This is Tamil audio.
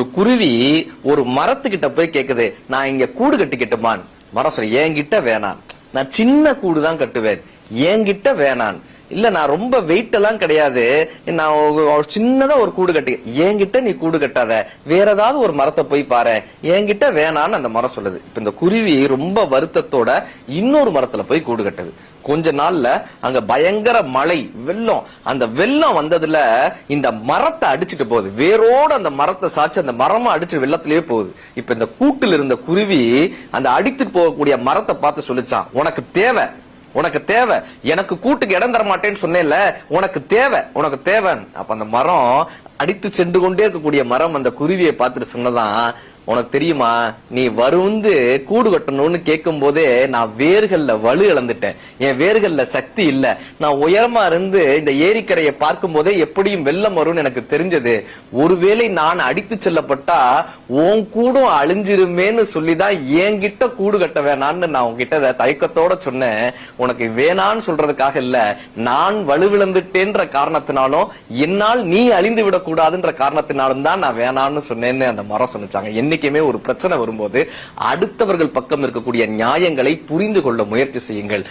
ஒரு குருவி ஒரு மரத்துக்கிட்ட போய் கேக்குது, நான் இங்க கூடு கட்டிக்கிட்டுமான். மரம் சொல்ல, என்கிட்ட வேணாம், நான் சின்ன கூடு தான் கட்டுவேன், என்கிட்ட வேணான். இல்ல நான் ரொம்ப வெயிட் எல்லாம் கிடையாது, நான் சின்னதா ஒரு கூடு கட்டி, என்கிட்ட நீ கூடு கட்டாத, வேற ஏதாவது ஒரு மரத்தை போய் பாரு, என்கிட்ட வேணான்னு அந்த மரம் சொல்லுது. இப்ப இந்த குருவி ரொம்ப வருத்தத்தோட இன்னொரு மரத்துல போய் கூடு கட்டுது. கொஞ்ச நாள்ல அங்க பயங்கர மழை, வெள்ளம். அந்த வெள்ளம் வந்ததுல இந்த மரத்தை அடிச்சுட்டு போகுது, வேரோட அந்த மரத்தை சாச்சு அந்த மரமா அடிச்சு வெள்ளத்திலேயே போகுது. இப்ப இந்த கூட்டில் இருந்த குருவி அந்த அடித்துட்டு போகக்கூடிய மரத்தை பார்த்து சொல்லிச்சான், உனக்கு தேவை, உனக்கு தேவை, எனக்கு கூட்டுக்கு இடம் தர மாட்டேன்னு சொன்னேன்ல, உனக்கு தேவை, உனக்கு தேவை. அப்ப அந்த மரம், அடித்து சென்று கொண்டே இருக்கக்கூடிய மரம் அந்த குருவியை பார்த்துட்டு சொன்னதான், உனக்கு தெரியுமா, நீ வந்து கூடு கட்டணும்னு கேட்கும் போதே நான் வேர்கள்ல வலு இழந்துட்டேன், என் வேர்கள்ல சக்தி இல்ல, நான் உயரமா இருந்து இந்த ஏரிக்கரையை பார்க்கும் போதே எப்படியும் வெள்ளம் வரும்னு எனக்கு தெரிஞ்சது, ஒருவேளை நான் அடித்து செல்லப்பட்டா உன் கூடும் அழிஞ்சிருமேன்னு சொல்லிதான் என்கிட்ட கூடு கட்ட வேணான்னு நான் உன்கிட்ட தயக்கத்தோட சொன்னேன். உனக்கு வேணான்னு சொல்றதுக்காக இல்ல, நான் வலுவிழந்துட்டேன்ற காரணத்தினாலும் என்னால் நீ அழிந்து விடக்கூடாதுன்ற காரணத்தினாலும் தான் நான் வேணான்னு சொன்னேன்னு அந்த மரம் சொன்னாங்க. என்னைக்குமே ஒரு பிரச்சனை வரும்போது அடுத்தவர்கள் பக்கம் இருக்கக்கூடிய நியாயங்களை புரிந்து கொள்ள முயற்சி செய்யுங்கள்.